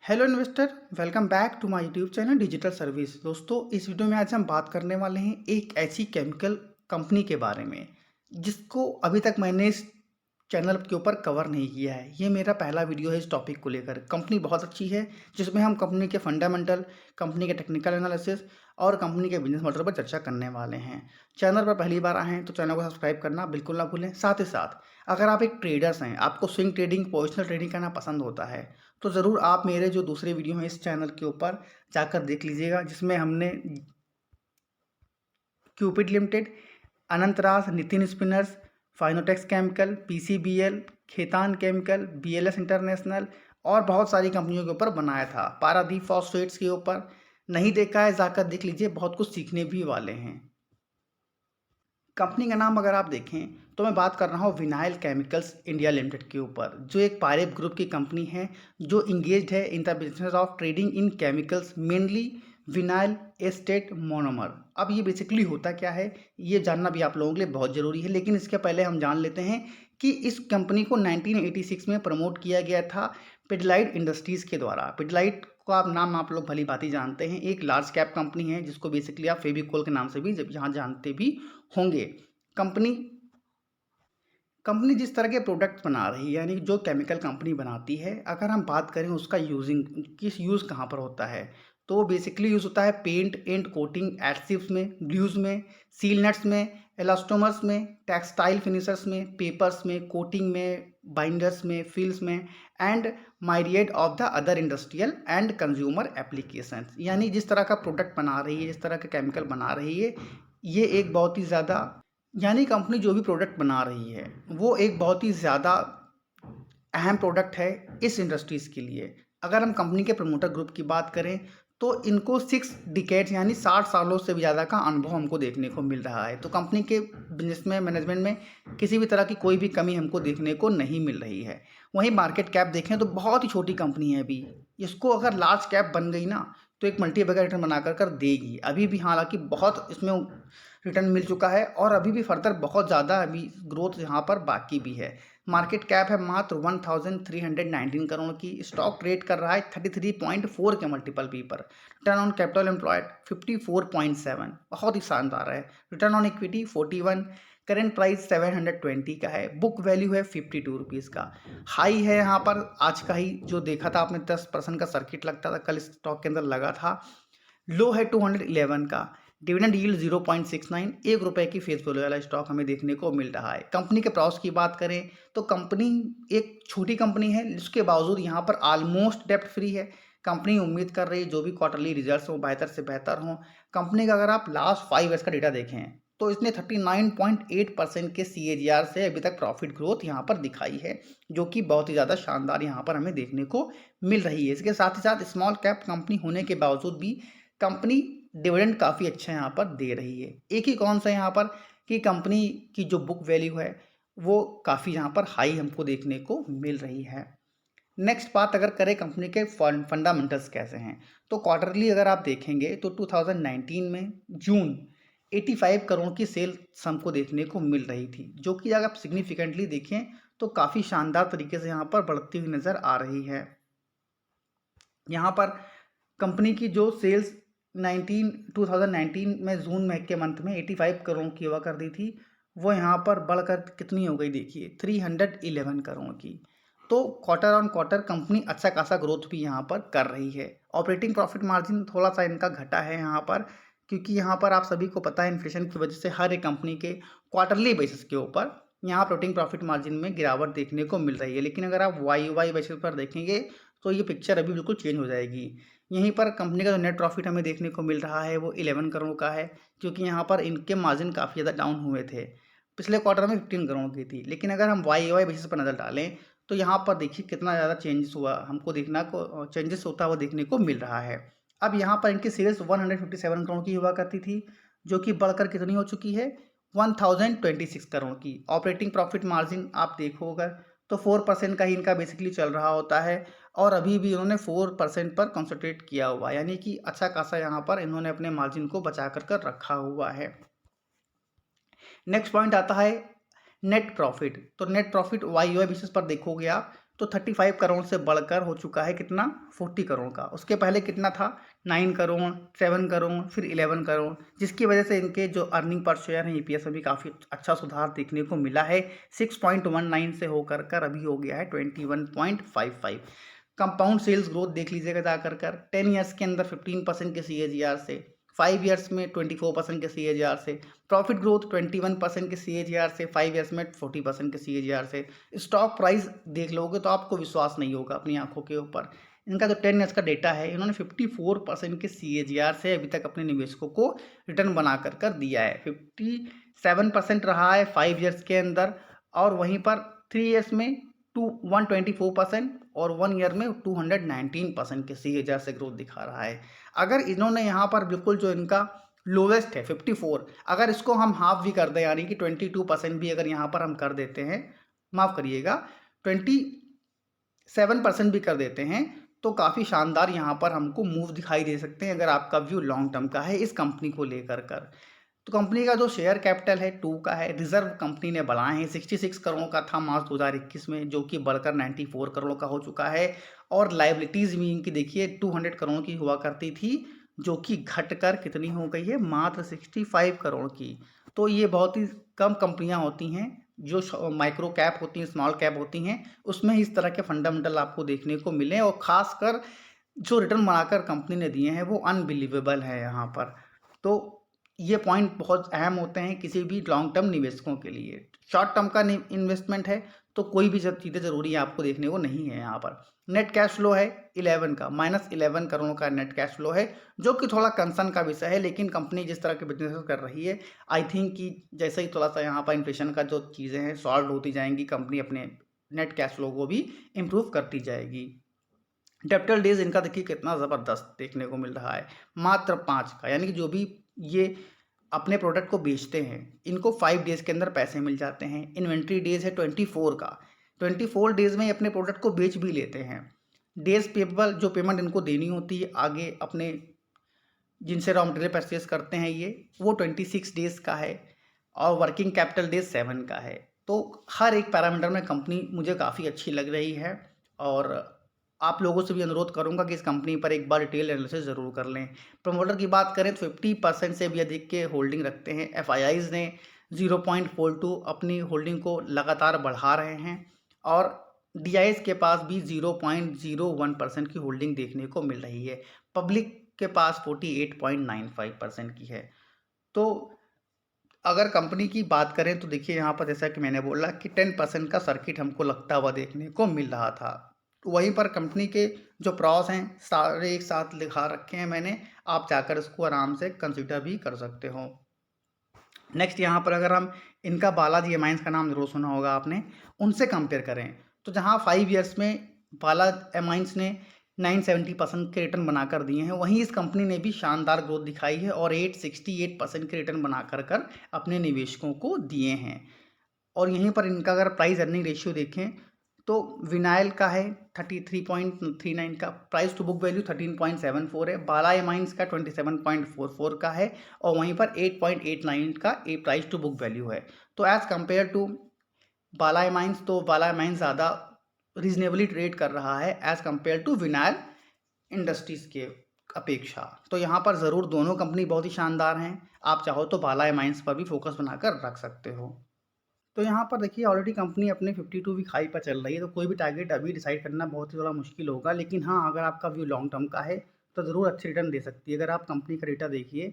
Hello investor, welcome back to my YouTube channel digital service. दोस्तों, इस video में आज हम बात करने वाले हैं एक ऐसी केमिकल कंपनी के बारे में जिसको अभी तक मैंने इस चैनल के ऊपर कवर नहीं किया है। ये मेरा पहला वीडियो है इस टॉपिक को लेकर। कंपनी बहुत अच्छी है जिसमें हम कंपनी के फंडामेंटल, कंपनी के टेक्निकल एनालिसिस और कंपनी के बिजनेस मॉडल पर चर्चा करने वाले हैं। चैनल पर पहली बार आए हैं तो चैनल को सब्सक्राइब करना बिल्कुल ना भूलें। साथ ही साथ अगर आप एक ट्रेडर्स हैं, आपको स्विंग ट्रेडिंग, पोजिशनल ट्रेडिंग करना पसंद होता है, तो ज़रूर आप मेरे जो दूसरे वीडियो हैं इस चैनल के ऊपर जाकर देख लीजिएगा, जिसमें हमने Cupid Limited, Anantraj, Nitin Spinners, Fineotex Chemical, PCBL, Khaitan Chemical, BLS International और बहुत सारी कंपनियों के ऊपर बनाया था। पारादीप फॉस्फेट्स के ऊपर नहीं देखा है, जाकर देख लीजिए, बहुत कुछ सीखने भी वाले हैं। कंपनी का नाम अगर आप देखें तो मैं बात कर रहा हूँ विनाइल केमिकल्स इंडिया लिमिटेड के ऊपर, जो एक पायरेप ग्रुप की कंपनी है जो इंगेज्ड है in the business of trading in chemicals, mainly vinyl estate monomer. अब ये बेसिकली होता क्या है, ये जानना भी आप लोगों के लिए बहुत ज़रूरी है, लेकिन इसके पहले हम जान लेते हैं कि इस कंपनी को 1986 में प्रमोट किया गया था पिडलाइट इंडस्ट्रीज़ के द्वारा। पिडलाइट को आप लोग भली भांति जानते हैं, एक लार्ज कैप कंपनी है जिसको बेसिकली आप फेविकोल के नाम से भी जब यहाँ जानते भी होंगे। कंपनी कंपनी जिस तरह के प्रोडक्ट बना रही है, यानी जो केमिकल कंपनी बनाती है, अगर हम बात करें उसका यूजिंग किस यूज़ कहाँ पर होता है, तो वो बेसिकली यूज़ होता है पेंट एंड कोटिंग एडसिव्स में, ग्लूज में, सील नट्स में, एलास्टोमर्स में, टेक्सटाइल फिनिशर्स में, पेपर्स में, कोटिंग में, बाइंडर्स में, फिल्स में and myriad of the other industrial and consumer applications. यानी जिस तरह का प्रोडक्ट बना रही है, जिस तरह का केमिकल बना रही है, ये एक बहुत ही ज़्यादा, यानी कंपनी जो भी प्रोडक्ट बना रही है वो एक बहुत ही ज़्यादा अहम प्रोडक्ट है इस इंडस्ट्रीज़ के लिए। अगर हम कंपनी के प्रमोटर ग्रुप की बात करें तो इनको 6 डिकेड्स यानी 60 सालों से भी ज़्यादा का अनुभव हमको देखने को मिल रहा है। तो कंपनी के बिजनेस में, मैनेजमेंट में किसी भी तरह की कोई भी कमी हमको देखने को नहीं मिल रही है। वहीं मार्केट कैप देखें तो बहुत ही छोटी कंपनी है अभी। इसको अगर लार्ज कैप बन गई ना तो एक मल्टी बैगर रिटर्न बना कर देगी। अभी भी हालांकि बहुत इसमें रिटर्न मिल चुका है और अभी भी फर्दर बहुत ज़्यादा अभी ग्रोथ यहाँ पर बाकी भी है। मार्केट कैप है मात्र 1319 करोड़ की। स्टॉक ट्रेड कर रहा है 33.4 के मल्टीपल पी पर। रिटर्न ऑन कैपिटल एम्प्लॉयड 54.7, बहुत ही शानदार है। Return on equity 41। Current price 720 का है। बुक वैल्यू है 52 रुपीज़ का। हाई है यहाँ पर आज का ही जो देखा था आपने, 10% का सर्किट लगता था कल स्टॉक के अंदर लगा था। लो है 211 का। डिविडेंड यील्ड 0.69, 1 रुपए की फेस वैल्यू वाला स्टॉक हमें देखने को मिल रहा है। कंपनी के प्रॉस की बात करें तो कंपनी एक छोटी कंपनी है, जिसके बावजूद यहाँ पर ऑलमोस्ट डेप्ट फ्री है। कंपनी उम्मीद कर रही है जो भी क्वार्टरली रिजल्ट्स हों बेहतर से बेहतर हों। कंपनी का अगर आप लास्ट 5 ईयर्स का डेटा देखें तो इसने 39.8% के CAGR से अभी तक प्रॉफिट ग्रोथ यहाँ पर दिखाई है, जो कि बहुत ही ज़्यादा शानदार यहाँ पर हमें देखने को मिल रही है। इसके साथ ही साथ स्मॉल कैप कंपनी होने के बावजूद भी कंपनी डिविडेंड काफ़ी अच्छा यहाँ पर दे रही है। एक ही कौन सा यहाँ पर कि कंपनी की जो बुक वैल्यू है वो काफ़ी यहाँ पर हाई हमको देखने को मिल रही है। नेक्स्ट बात अगर करें कंपनी के फंडामेंटल्स कैसे हैं, तो क्वार्टरली अगर आप देखेंगे तो 2019 में जून 85 करोड़ की सेल्स हमको देखने को मिल रही थी, जो कि अगर आप सिग्निफिकेंटली देखें तो काफ़ी शानदार तरीके से यहाँ पर बढ़ती हुई नज़र आ रही है। यहाँ पर कंपनी की जो सेल्स 2019 में जून में के मंथ में 85 करोड़ की हुआ कर दी थी, वो यहाँ पर बढ़कर कितनी हो गई देखिए, 311 करोड़ की। तो क्वार्टर ऑन क्वार्टर कंपनी अच्छा खासा ग्रोथ भी यहाँ पर कर रही है। ऑपरेटिंग प्रॉफिट मार्जिन थोड़ा सा इनका घटा है यहाँ पर, क्योंकि यहाँ पर आप सभी को पता है इन्फ्लेशन की वजह से हर एक कंपनी के क्वार्टरली बेसिस के ऊपर यहाँ ऑपरेटिंग प्रॉफिट मार्जिन में गिरावट देखने को मिल रही है। लेकिन अगर आप वाई बेसिस पर देखेंगे तो ये पिक्चर अभी बिल्कुल चेंज हो जाएगी। यहीं पर कंपनी का जो नेट प्रॉफिट हमें देखने को मिल रहा है वो 11 करोड़ का है, क्योंकि यहाँ पर इनके मार्जिन काफ़ी ज़्यादा डाउन हुए थे। पिछले क्वार्टर में 15 करोड़ की थी। लेकिन अगर हम वाई बेसिस पर नज़र डालें तो यहाँ पर देखिए कितना ज़्यादा चेंजेस हुआ, हमको देखना को चेंजेस होता हुआ देखने को मिल रहा है। अब यहाँ पर इनकी सेल्स 157 करोड़ की हुआ करती थी, जो कि बढ़कर कितनी हो चुकी है, 1026 करोड़ की। ऑपरेटिंग प्रॉफिट मार्जिन आप देखोगे तो 4% का ही इनका बेसिकली चल रहा होता है, और अभी भी इन्होंने 4% पर कॉन्सेंट्रेट किया हुआ है, यानी कि अच्छा खासा यहाँ पर इन्होंने अपने मार्जिन को बचा कर रखा हुआ है। नेक्स्ट पॉइंट आता है नेट प्रॉफिट। तो नेट प्रॉफिट वाई बेसिस पर देखोगे आप तो 35 करोड़ से बढ़कर हो चुका है कितना, 40 करोड़ का। उसके पहले कितना था, 9 करोड़, 7 करोड़, फिर 11 करोड़, जिसकी वजह से इनके जो अर्निंग पर शेयर है ईपीएस में भी काफ़ी अच्छा सुधार देखने को मिला है। 6.19 से होकर कर अभी हो गया है 21.55। कंपाउंड सेल्स ग्रोथ देख लीजिएगा जाकर कर, 10 ईयर्स के अंदर 15% के CAGR से, 5 ईयर्स में 24% के CAGR से, प्रॉफिट ग्रोथ 21% के CAGR से, 5 ईयर्स में 40% के CAGR से। स्टॉक प्राइस देख लोगे तो आपको विश्वास नहीं होगा अपनी आंखों के ऊपर। इनका जो 10 ईयर्स का डेटा है, इन्होंने 54% के CAGR से अभी तक अपने निवेशकों को रिटर्न बना कर दिया है। 57% रहा है 5 ईयर्स के अंदर, और वहीं पर 3 ईयर्स में 124% और 1 ईयर में 219% के CAGR से ग्रोथ दिखा रहा है। अगर इन्होंने यहाँ पर बिल्कुल जो इनका लोवेस्ट है 54, अगर इसको हम हाफ भी कर दें, यानी कि 22% भी अगर यहाँ पर हम कर देते हैं, माफ़ करिएगा 27% भी कर देते हैं, तो काफ़ी शानदार यहाँ पर हमको मूव दिखाई दे सकते हैं अगर आपका व्यू लॉन्ग टर्म का है इस कंपनी को लेकर कर। तो कंपनी का जो शेयर कैपिटल है 2 का है, रिजर्व कंपनी ने बढ़ाए हैं, 66 करोड़ का था मार्च 2021 में, जो कि बढ़कर 94 करोड़ का हो चुका है। और लाइबिलिटीज़ भी इनकी देखिए 200 करोड़ की हुआ करती थी, जो कि घटकर कितनी हो गई है, मात्र 65 करोड़ की। तो ये बहुत ही कम कंपनियां होती हैं जो माइक्रो कैप होती हैं, स्मॉल कैप होती हैं, उसमें इस तरह के फंडामेंटल आपको देखने को मिले, और ख़ासकर जो रिटर्न बनाकर कंपनी ने दिए हैं वो अनबिलीवेबल है यहाँ पर। तो ये पॉइंट बहुत अहम होते हैं किसी भी लॉन्ग टर्म निवेशकों के लिए। शॉर्ट टर्म का इन्वेस्टमेंट है तो कोई भी चीज़ें ज़रूरी आपको देखने को नहीं है यहाँ पर। नेट कैश फ्लो है 11 का, -11 करोड़ का नेट कैश फ्लो है, जो कि थोड़ा कंसर्न का विषय है, लेकिन कंपनी जिस तरह के बिजनेस कर रही है, आई थिंक कि जैसे ही थोड़ा सा यहाँ पर इन्फ्लेशन का जो चीज़ें हैं सॉल्व होती जाएंगी, कंपनी अपने नेट कैश फ्लो को भी इम्प्रूव करती जाएगी। डेप्टर डेज इनका देखिए कितना ज़बरदस्त देखने को मिल रहा है, मात्र 5 का, यानी कि जो भी ये अपने प्रोडक्ट को बेचते हैं इनको 5 डेज़ के अंदर पैसे मिल जाते हैं। इन्वेंट्री डेज है 24 का, 24 डेज़ में ये अपने प्रोडक्ट को बेच भी लेते हैं। डेज पेबल जो पेमेंट इनको देनी होती है आगे अपने जिनसे रॉ मटेरियल परचेज करते हैं ये, वो 26 डेज़ का है, और वर्किंग कैपिटल डेज 7 का है। तो हर एक पैरामीटर में कंपनी मुझे काफ़ी अच्छी लग रही है, और आप लोगों से भी अनुरोध करूंगा कि इस कंपनी पर एक बार डिटेल एनालिसिस ज़रूर कर लें। प्रमोटर की बात करें तो 50% से भी अधिक के होल्डिंग रखते हैं। FIIs ने 0.42 अपनी होल्डिंग को लगातार बढ़ा रहे हैं, और DIs के पास भी 0.01% की होल्डिंग देखने को मिल रही है। पब्लिक के पास 48.95% की है। तो अगर कंपनी की बात करें तो देखिए यहाँ पर जैसा कि मैंने बोला कि 10% का सर्किट हमको लगता हुआ देखने को मिल रहा था। तो वहीं पर कंपनी के जो प्रॉस हैं सारे एक साथ लिखा रखे हैं मैंने, आप जाकर इसको आराम से कंसिडर भी कर सकते हो। नेक्स्ट यहाँ पर अगर हम इनका बालाजी एमाइंस का नाम जरूर सुना होगा आपने, उनसे कंपेयर करें तो जहाँ 5 ईयर्स में बाला एमाइंस ने 970% के रिटर्न बनाकर दिए हैं, वहीं इस कंपनी ने भी शानदार ग्रोथ दिखाई है और 868% के रिटर्न बनाकर अपने निवेशकों को दिए हैं। और यहीं पर इनका अगर प्राइस अर्निंग रेशियो देखें तो विनाइल का है 33.39 का, प्राइस टू बुक वैल्यू 13.74 है, बाला एमाइंस का 27.44 का है, और वहीं पर 8.89 का प्राइस टू बुक वैल्यू है। तो as compare to Bala Amines, तो बाला एमाइंस ज़्यादा रीजनेबली ट्रेड कर रहा है as compare to Vinyl Industries के अपेक्षा। तो यहाँ पर ज़रूर दोनों कंपनी बहुत ही शानदार हैं, आप चाहो तो बाला एमाइंस पर भी फोकस बनाकर रख सकते हो। तो यहाँ पर देखिए ऑलरेडी कंपनी अपने 52 वीक हाई पर चल रही है, तो कोई भी टारगेट अभी डिसाइड करना बहुत ही ज़्यादा मुश्किल होगा, लेकिन हाँ अगर आपका व्यू लॉन्ग टर्म का है तो ज़रूर अच्छी रिटर्न दे सकती है। अगर आप कंपनी का डेटा देखिए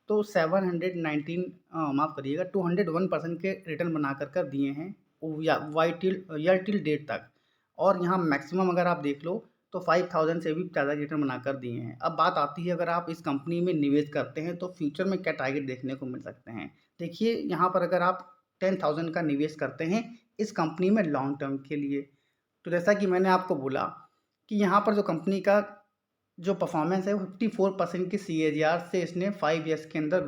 तो 719 माफ़ करिएगा 201% के रिटर्न बना कर दिए हैं ईयर टिल डेट तक, और यहाँ मैक्सिमम अगर आप देख लो तो 5000 से भी ज़्यादा रिटर्न बनाकर दिए हैं। अब बात आती है अगर आप इस कंपनी में निवेश करते हैं तो फ्यूचर में क्या टारगेट देखने को मिल सकते हैं। देखिए यहाँ पर अगर आप 10,000 का निवेश करते हैं इस कंपनी में लॉन्ग टर्म के लिए, तो जैसा कि मैंने आपको बोला कि यहाँ पर जो कंपनी का जो परफॉर्मेंस है वो 54% की CAGR से इसने 5 ईयर्स के अंदर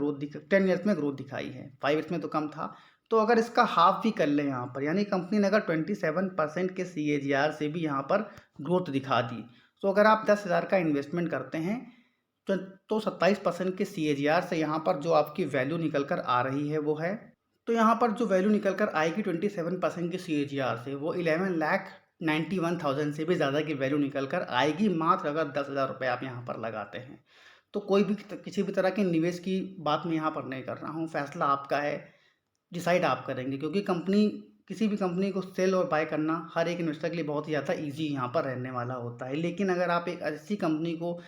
10 ईयर्स में ग्रोथ दिखाई है। 5 ईयर्स में तो कम था, तो अगर इसका हाफ भी कर ले यहाँ पर, यानी कंपनी ने अगर 27% के CAGR से भी यहाँ पर ग्रोथ दिखा दी, तो अगर आप 10,000 का इन्वेस्टमेंट करते हैं तो 27% के CAGR से यहाँ पर जो आपकी वैल्यू निकल कर आ रही है वो है, तो यहाँ पर जो वैल्यू निकल कर आएगी 27% के CAGR से, वो 91,000 से भी ज़्यादा की वैल्यू निकल कर आएगी, मात्र अगर 10,000 रुपये आप यहाँ पर लगाते हैं। तो कोई भी किसी भी तरह के निवेश की बात मैं यहाँ पर नहीं कर रहा हूँ, फैसला आपका है, डिसाइड आप करेंगे, क्योंकि किसी भी कंपनी को सेल और बाय करना हर एक इन्वेस्टर के लिए बहुत ही ज़्यादा ईजी यहाँ पर रहने वाला होता है। लेकिन अगर आप एक ऐसी कंपनी को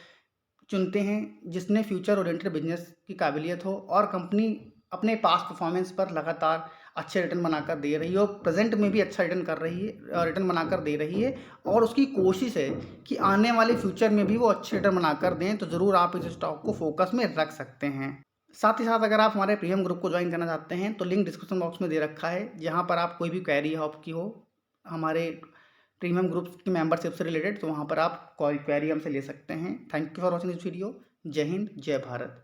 चुनते हैं जिसने फ्यूचर ओरिएंटेड बिजनेस की काबिलियत हो और कंपनी अपने पास्ट परफॉर्मेंस पर लगातार अच्छे रिटर्न बनाकर दे रही है और प्रेजेंट में भी अच्छा रिटर्न बनाकर दे रही है, और उसकी कोशिश है कि आने वाले फ्यूचर में भी वो अच्छे रिटर्न बनाकर दें, तो ज़रूर आप इस स्टॉक को फोकस में रख सकते हैं। साथ ही साथ अगर आप हमारे प्रीमियम ग्रुप को ज्वाइन करना चाहते हैं तो लिंक डिस्क्रिप्शन बॉक्स में दे रखा है, जहाँ पर आप कोई भी क्वेरी हो आपकी हो हमारे प्रीमियम ग्रुप की मेंबरशिप से रिलेटेड, तो वहाँ पर आप कोई क्वेरी हमसे ले सकते हैं। Thank you for watching this video. जय हिंद, जय भारत।